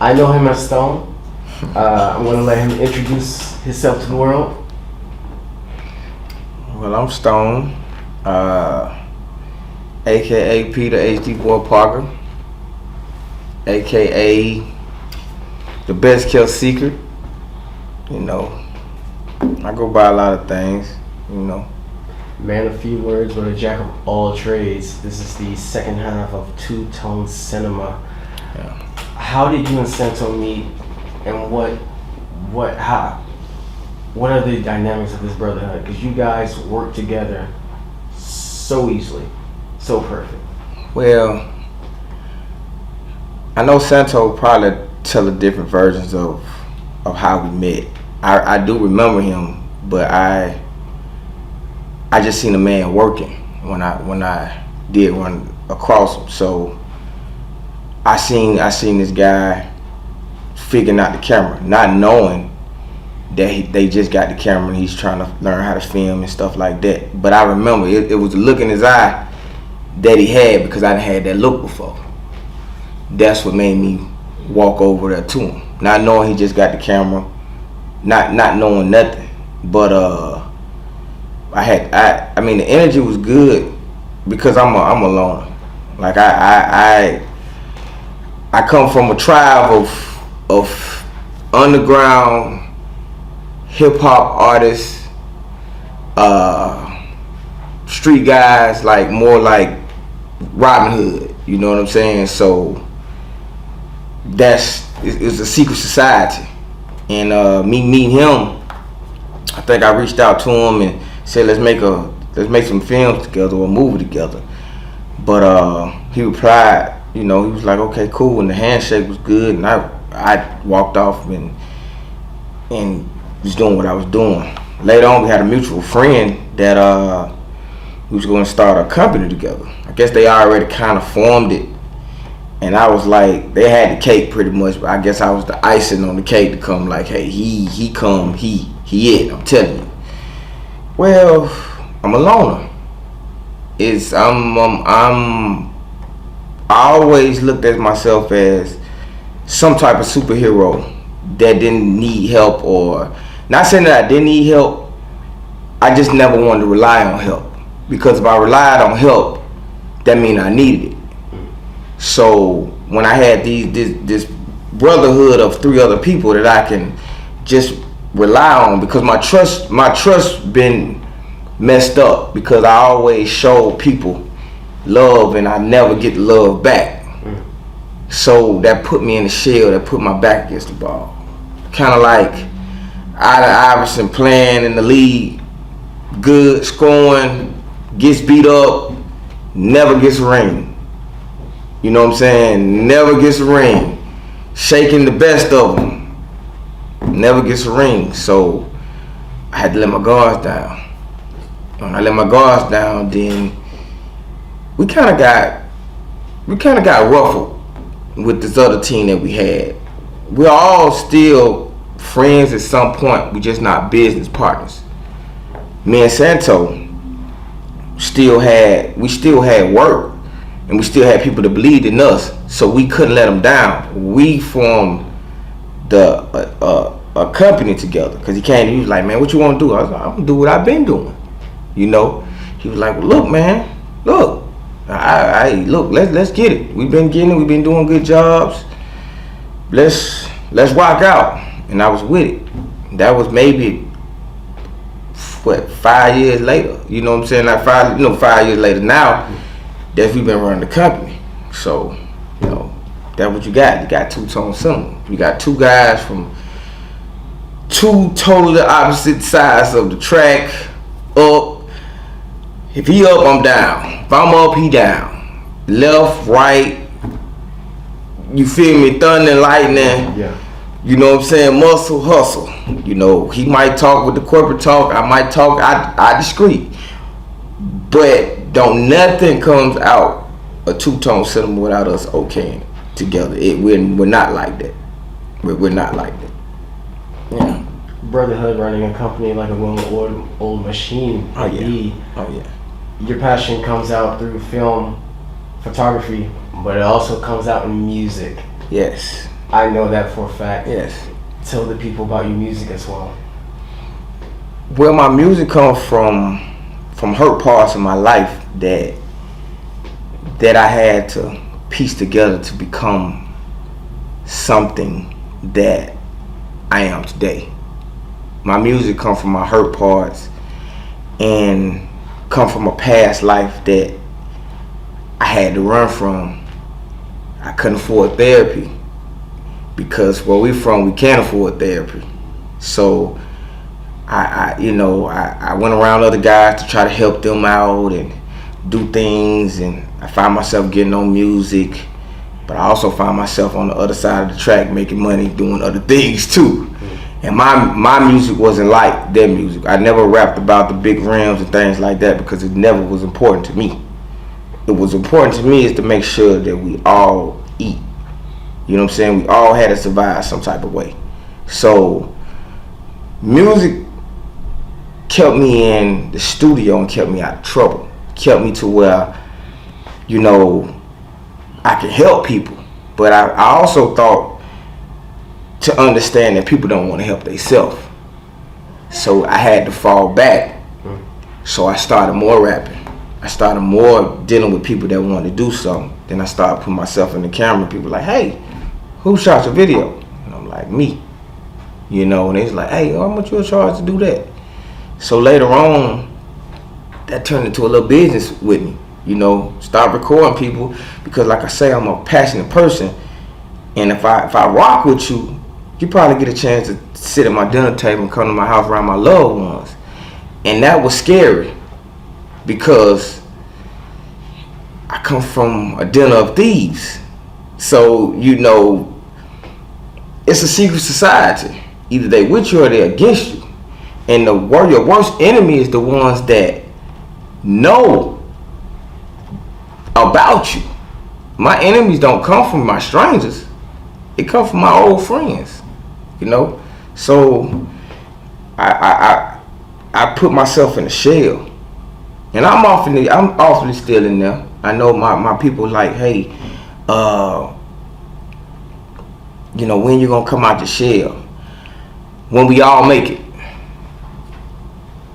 I know him as Stone. I'm going to let him introduce himself to the world. Well, I'm Stone, aka Peter HD Boy Parker, aka the best kept secret. You know, I go by a lot of things. You know. Man of few words, but a jack of all trades. This is the second half of Two Tone Cinema. Yeah. How did you and Santo meet, and what are the dynamics of this brotherhood? Because you guys work together so easily, so perfect. Well, I know Santo probably tell the different versions of how we met. I do remember him, but I just seen a man working when I did run across him. So I seen this guy figuring out the camera, not knowing that they just got the camera and he's trying to learn how to film and stuff like that. But I remember it was the look in his eye that he had, because I didn't had that look before. That's what made me walk over there to him, not knowing he just got the camera, not knowing nothing. But I mean the energy was good because I'm a loner. Like I come from a tribe of underground hip hop artists, street guys, like more like Robin Hood. You know what I'm saying? So it's a secret society. And me meeting him, I think I reached out to him and said let's make some films together or a movie together. But he replied, you know, he was like, okay, cool, and the handshake was good, and I walked off and was doing what I was doing. Later on, we had a mutual friend that we was going to start a company together. I guess they already kind of formed it, and I was like, they had the cake pretty much, but I guess I was the icing on the cake to come. Like, hey, he it. I'm telling you. Well, I'm a loner. I always looked at myself as some type of superhero that didn't need help, or not saying that I didn't need help. I just never wanted to rely on help, because if I relied on help, that means I needed it. So when I had this brotherhood of 3 other people that I can just rely on, because my trust been messed up, because I always show people love and I never get the love back. So that put me in the shell, that put my back against the ball. Kind of like Allen Iverson playing in the league, good, scoring, gets beat up, never gets a ring. You know what I'm saying? Never gets a ring. Shaking the best of them, never gets a ring. So I had to let my guards down. When I let my guards down, then we kind of got ruffled with this other team that we had. We're all still friends at some point. We just not business partners. Me and Santo still had work, and we still had people that believed in us. So we couldn't let them down. We formed a company together, because he was like, man, what you want to do? I was like, I'm gonna do what I've been doing. You know, he was like, well, look, man, look, let's get it. We've been getting it. We've been doing good jobs. Let's rock out. And I was with it. That was maybe 5 years later. You know what I'm saying? Like 5 years later now that we've been running the company. So, you know, that's what you got. You got Two Tone Cinema. You got 2 guys from 2 totally opposite sides of the track. Up. If he up, I'm down. If I'm up, he down. Left, right. You feel me? Thunder and lightning. Yeah. You know what I'm saying? Muscle, hustle. You know, he might talk with the corporate talk. I might talk. I discreet. But don't nothing comes out of Two Tone Cinema without us okaying together. We're not like that. We're not like that. Yeah. Brotherhood, running a company like a well-oiled machine. Oh yeah. Your passion comes out through film, photography, but it also comes out in music. Yes. I know that for a fact. Yes. Tell the people about your music as well. Well, my music comes from hurt parts of my life that I had to piece together to become something that I am today. My music comes from my hurt parts and come from a past life that I had to run from. I couldn't afford therapy because where we're from, we can't afford therapy. So I went around other guys to try to help them out and do things, and I found myself getting on music, but I also found myself on the other side of the track making money doing other things too. And my music wasn't like their music. I never rapped about the big rims and things like that because it never was important to me. It was important to me is to make sure that we all eat. You know what I'm saying? We all had to survive some type of way. So music kept me in the studio and kept me out of trouble. Kept me to where, I could help people. But I also thought to understand that people don't want to help themselves. So I had to fall back. So I started more rapping. I started more dealing with people that wanted to do something. Then I started putting myself in the camera. People like, hey, who shot your video? And I'm like, me. And it's like, hey, how much you charge to do that? So later on, that turned into a little business with me. Start recording people because, like I say, I'm a passionate person. And if I rock with you, you probably get a chance to sit at my dinner table and come to my house around my loved ones. And that was scary because I come from a den of thieves. So, it's a secret society. Either they with you or they against you. And your worst enemy is the ones that know about you. My enemies don't come from my strangers. It come from my old friends. So I put myself in a shell. And I'm awfully still in there. I know my people like, hey, when you gonna come out the shell? When we all make it.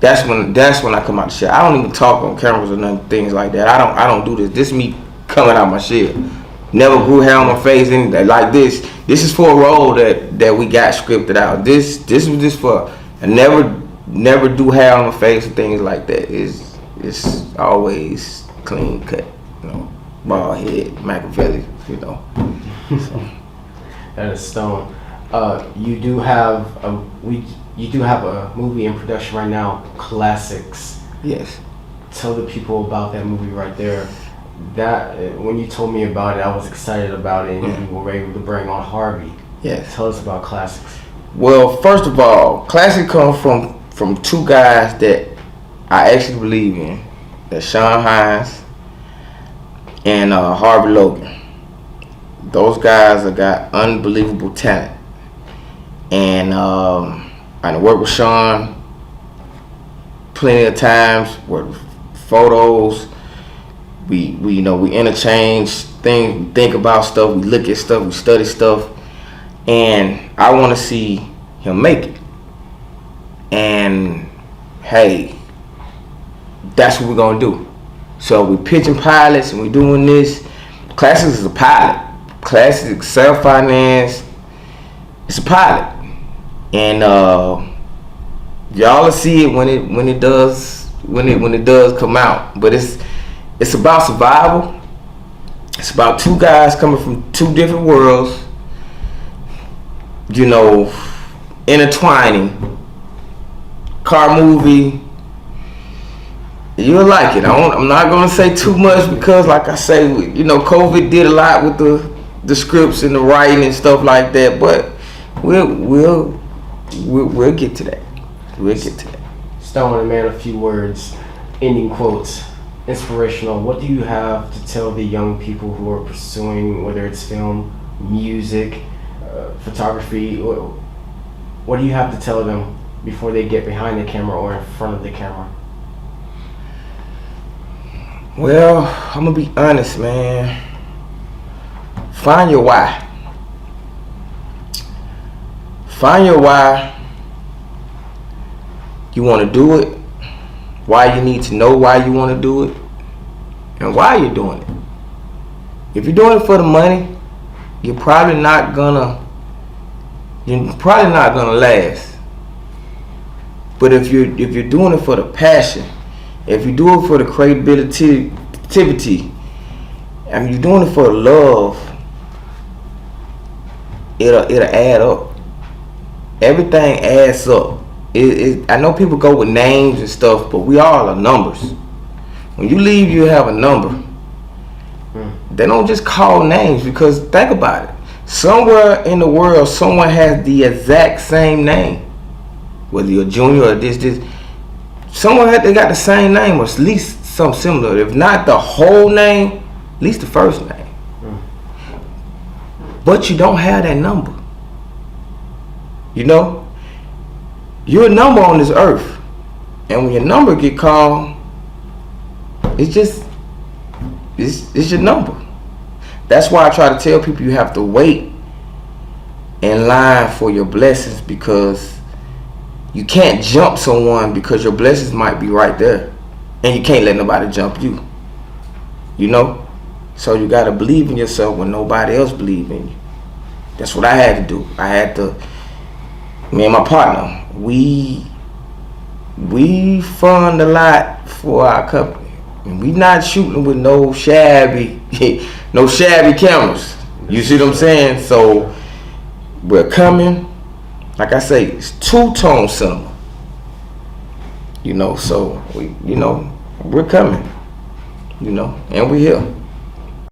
That's when I come out the shell. I don't even talk on cameras or nothing, things like that. I don't do this. This is me coming out my shell. Never grew hair on my face, anything like this. This is for a role that we got scripted out. This was just for. I never do hair on my face and things like that. It's always clean cut, bald head, Machiavelli, So. That is stone. You do have a movie in production right now, Classics. Yes. Tell the people about that movie right there. That when you told me about it, I was excited about it, and you were able to bring on Harvey. Yes. Tell us about Classics. Well, first of all, Classics comes from two guys that I actually believe in. That's Sean Hines and Harvey Logan. Those guys have got unbelievable talent. And I worked with Sean plenty of times, worked with photos. We interchange things, we think about stuff, we look at stuff, we study stuff. And I want to see him make it. And hey, that's what we're gonna do. So we pitching pilots and we doing this. Classics is a pilot. Classics self-finance. It's a pilot. And y'all will see it when it does come out. But it's about survival. It's about two guys coming from two different worlds, intertwining. Car movie. You'll like it. I'm not gonna say too much because, like I say, COVID did a lot with the scripts and the writing and stuff like that. But we'll get to that. We'll get to that. Stone, man, a few words, ending quotes, inspirational. What do you have to tell the young people who are pursuing, whether it's film, music, photography? What do you have to tell them before they get behind the camera or in front of the camera? Well, I'm gonna be honest, man. Find your why. Find your why. You want to do it. Why you need to know why you want to do it, and why you're doing it. If you're doing it for the money, you're probably not gonna last. But if you're doing it for the passion, if you do it for the creativity, I mean, you're doing it for the love, it'll add up. Everything adds up. I know people go with names and stuff, but we all are numbers. When you leave, you have a number. They don't just call names, because think about it. Somewhere in the world, someone has the exact same name. Whether you're a junior or this. Somewhere they got the same name, or at least something similar. If not the whole name, at least the first name. But you don't have that number. You know? You're a number on this earth. And when your number get called, it's your number. That's why I try to tell people you have to wait in line for your blessings, because you can't jump someone, because your blessings might be right there, and you can't let nobody jump you. You know? So you gotta believe in yourself when nobody else believes in you. That's what I had to do. Me and my partner, we fund a lot for our company. And we not shooting with no shabby cameras. You see what I'm saying? So we're coming. Like I say, it's two-tone cinema. You know, so we're coming. You know, and we're here.